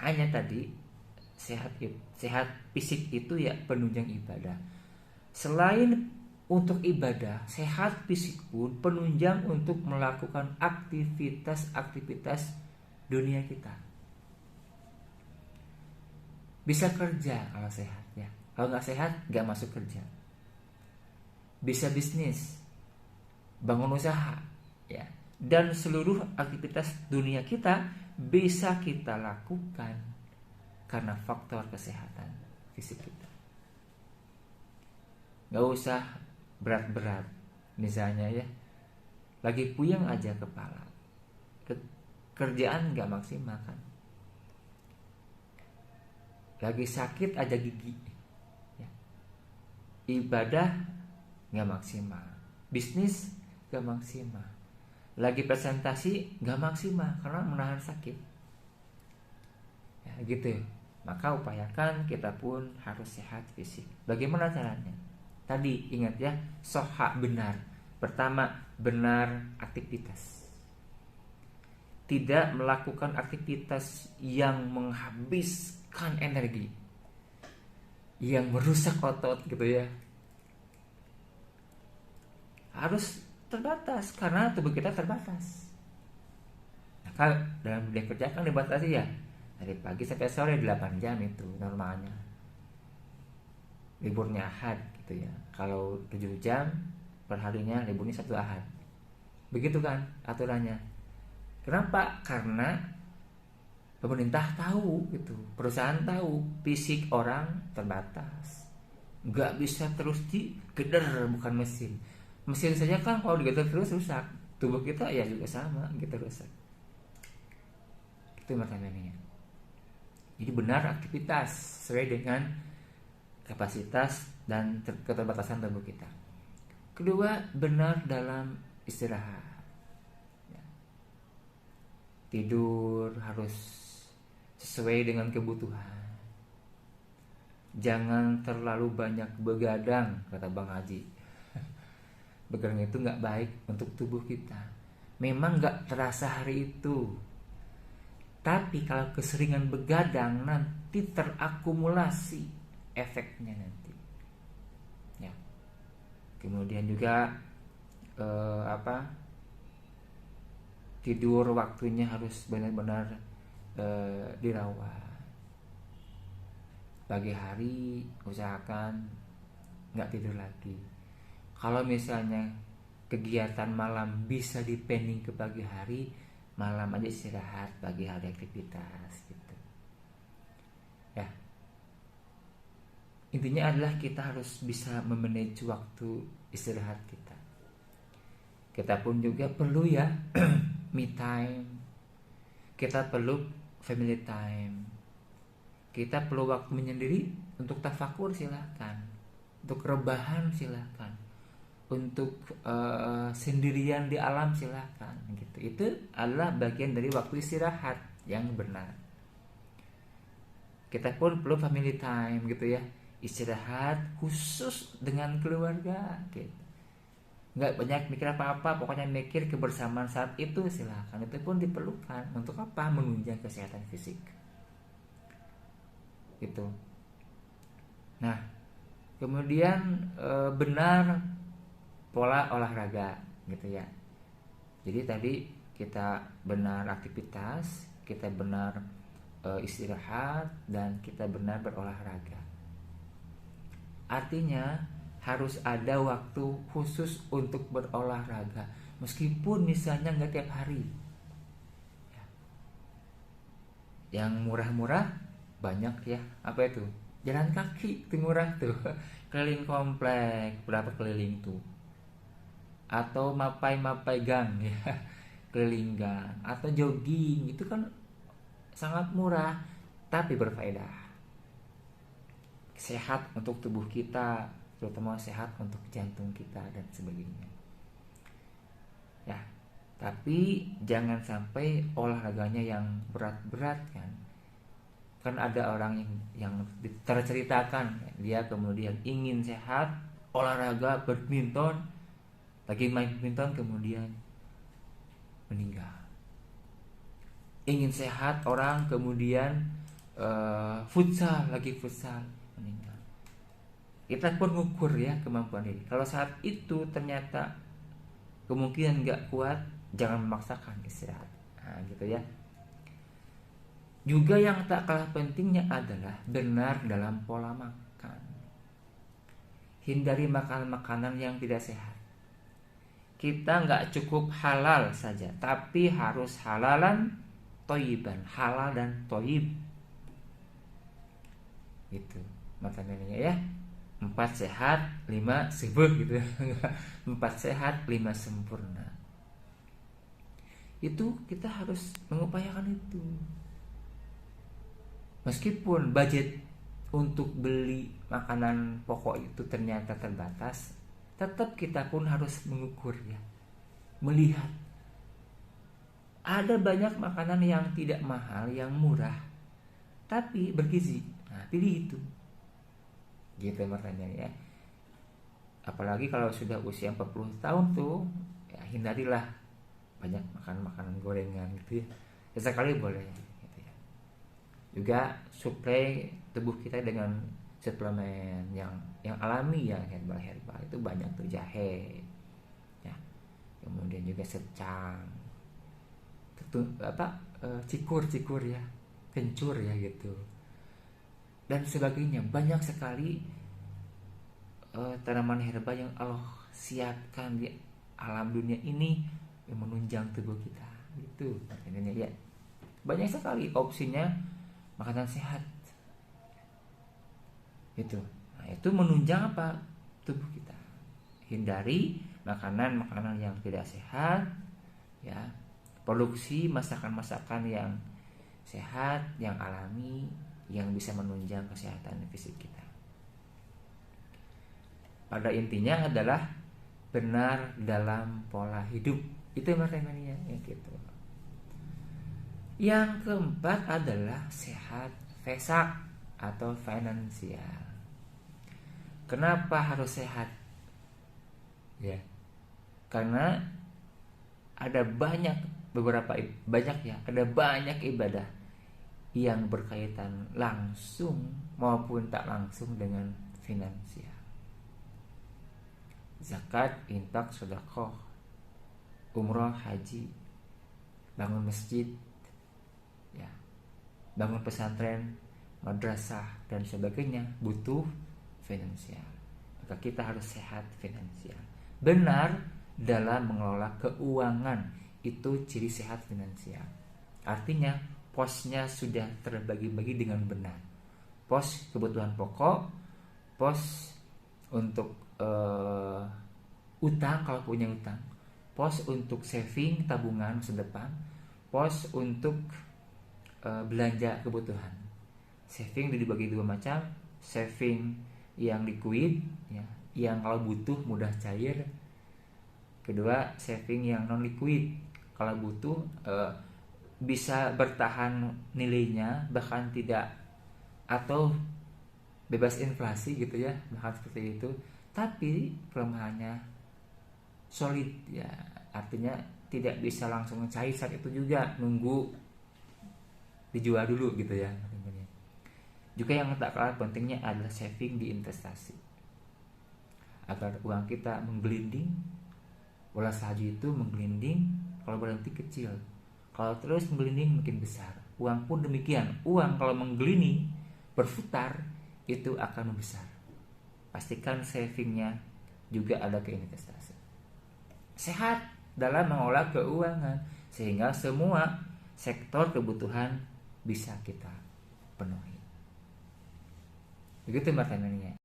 Hanya tadi sehat fisik itu ya penunjang ibadah. Selain untuk ibadah, sehat fisik pun penunjang untuk melakukan aktivitas-aktivitas dunia kita. Bisa kerja kalau sehat ya. Kalau nggak sehat nggak masuk kerja. Bisa bisnis, bangun usaha ya. Dan seluruh aktivitas dunia kita bisa kita lakukan karena faktor kesehatan fisik kita. Nggak usah berat-berat. Misalnya ya, lagi puyeng aja kepala, kerjaan nggak maksimal kan. Lagi sakit aja gigi ya. Ibadah nggak maksimal, bisnis nggak maksimal, lagi presentasi nggak maksimal karena menahan sakit ya, gitu. Maka upayakan kita pun harus sehat fisik. Bagaimana caranya? Tadi ingat ya, soha benar. Pertama, benar aktivitas. Tidak melakukan aktivitas yang menghabiskan energi, yang merusak otot gitu ya. Harus terbatas karena tubuh kita terbatas. Nah, kalau dalam dunia kerja kan dibatasi ya, dari pagi sampai sore 8 jam itu normalnya. Liburnya Ahad gitu ya. Kalau 7 jam perharinya, liburnya 1 Ahad. Begitu kan aturannya. Kenapa? Karena pemerintah tahu gitu, perusahaan tahu fisik orang terbatas. Nggak bisa terus digeder, bukan mesin. Mesin saja kan kalau digeder terus rusak. Tubuh kita ya juga sama gitu rusak. Itu maknanya. Jadi benar aktivitas sesuai dengan kapasitas dan keterbatasan tubuh kita. Kedua, benar dalam istirahat. Tidur harus sesuai dengan kebutuhan. Jangan terlalu banyak begadang, kata Bang Haji. Begadang itu gak baik untuk tubuh kita. Memang gak terasa hari itu, tapi kalau keseringan begadang nanti terakumulasi efeknya nanti ya. Kemudian juga tidur waktunya harus benar-benar dirawat. Pagi hari usahakan nggak tidur lagi. Kalau misalnya kegiatan malam bisa dipending ke pagi hari, malam aja istirahat, pagi hari aktivitas gitu ya. Intinya adalah kita harus bisa memanage waktu istirahat kita. Kita pun juga perlu ya me time, kita perlu family time, kita perlu waktu menyendiri untuk tafakur silahkan, untuk rebahan silahkan, untuk sendirian di alam silahkan gitu. Itu adalah bagian dari waktu istirahat yang benar. Kita pun perlu family time gitu ya, istirahat khusus dengan keluarga gitu. Nggak banyak mikir apa-apa, pokoknya mikir kebersamaan saat itu silahkan. Itu pun diperlukan. Untuk apa? Menunjang kesehatan fisik gitu. Nah, kemudian benar pola olahraga gitu ya. Jadi tadi kita benar aktivitas, kita benar istirahat, dan kita benar berolahraga. Artinya harus ada waktu khusus untuk berolahraga, meskipun misalnya nggak tiap hari. Yang murah-murah banyak ya, apa itu? Jalan kaki itu murah tuh, keliling komplek berapa keliling tuh, atau mapai gang ya, keliling gang, atau jogging itu kan sangat murah tapi berfaedah, sehat untuk tubuh kita, terutama sehat untuk jantung kita dan sebagainya ya. Tapi jangan sampai olahraganya yang berat-berat kan ada orang yang terceritakan dia kemudian ingin sehat, olahraga badminton, lagi main badminton kemudian meninggal. Ingin sehat orang kemudian futsal, lagi futsal, meninggal. Kita pun ngukur ya kemampuan diri. Kalau saat itu ternyata kemungkinan nggak kuat, jangan memaksakan istirahat. Nah, gitu ya. Juga yang tak kalah pentingnya adalah benar dalam pola makan. Hindari makan makanan yang tidak sehat. Kita nggak cukup halal saja, tapi harus halalan toyiban, halal dan toyib. Gitu makanannya ya. 4 sehat, 5 subur gitu. 4 sehat, 5 sempurna. Itu kita harus mengupayakan itu. Meskipun budget untuk beli makanan pokok itu ternyata terbatas, tetap kita pun harus mengukur ya. Melihat ada banyak makanan yang tidak mahal, yang murah, tapi bergizi. Nah, pilih itu. Gitu pertanyaannya ya. Apalagi kalau sudah usia 40 tahun tuh, ya hindarilah banyak makan makanan gorengan gitu ya. Sesekali boleh gitu ya. Juga suplai tubuh kita dengan suplemen yang alami ya, herbal itu banyak tuh, jahe ya. Kemudian juga secang, cikur ya, kencur ya gitu. Dan sebagainya, banyak sekali tanaman herbal yang Allah siapkan di alam dunia ini yang menunjang tubuh kita gitu. Ini ya, banyak sekali opsinya makanan sehat itu. Nah, itu menunjang apa? Tubuh kita. Hindari makanan-makanan yang tidak sehat ya. Produksi masakan-masakan yang sehat, yang alami, yang bisa menunjang kesehatan fisik kita. Pada intinya adalah benar dalam pola hidup. Itu maknanya ya gitu. Yang keempat adalah sehat fesak atau finansial. Kenapa harus sehat? Ya. Karena ada banyak ibadah yang berkaitan langsung maupun tak langsung dengan finansial. Zakat, infak, sedekah, umroh, haji, bangun masjid, ya, bangun pesantren, madrasah dan sebagainya butuh finansial. Maka kita harus sehat finansial. Benar dalam mengelola keuangan, itu ciri sehat finansial. Artinya posnya sudah terbagi-bagi dengan benar. Pos kebutuhan pokok, pos untuk utang kalau punya utang, pos untuk saving tabungan masa depan, pos untuk belanja kebutuhan. Saving dibagi dua macam, saving yang liquid ya, yang kalau butuh mudah cair. Kedua, saving yang non liquid, kalau butuh bisa bertahan nilainya, bahkan tidak atau bebas inflasi gitu ya, bahkan seperti itu. Tapi kelemahannya solid ya, artinya tidak bisa langsung cair saat itu juga, nunggu dijual dulu gitu ya. Juga yang tak kalah pentingnya adalah saving di investasi, agar uang kita menggelinding. Bola salju itu menggelinding, kalau berhenti kecil, kalau terus menggelinding makin besar. Uang pun demikian, uang kalau menggelinding berputar itu akan membesar. Pastikan savingnya juga ada ke investasi. Sehat dalam mengolah keuangan sehingga semua sektor kebutuhan bisa kita penuhi. Begitu pertanyaannya.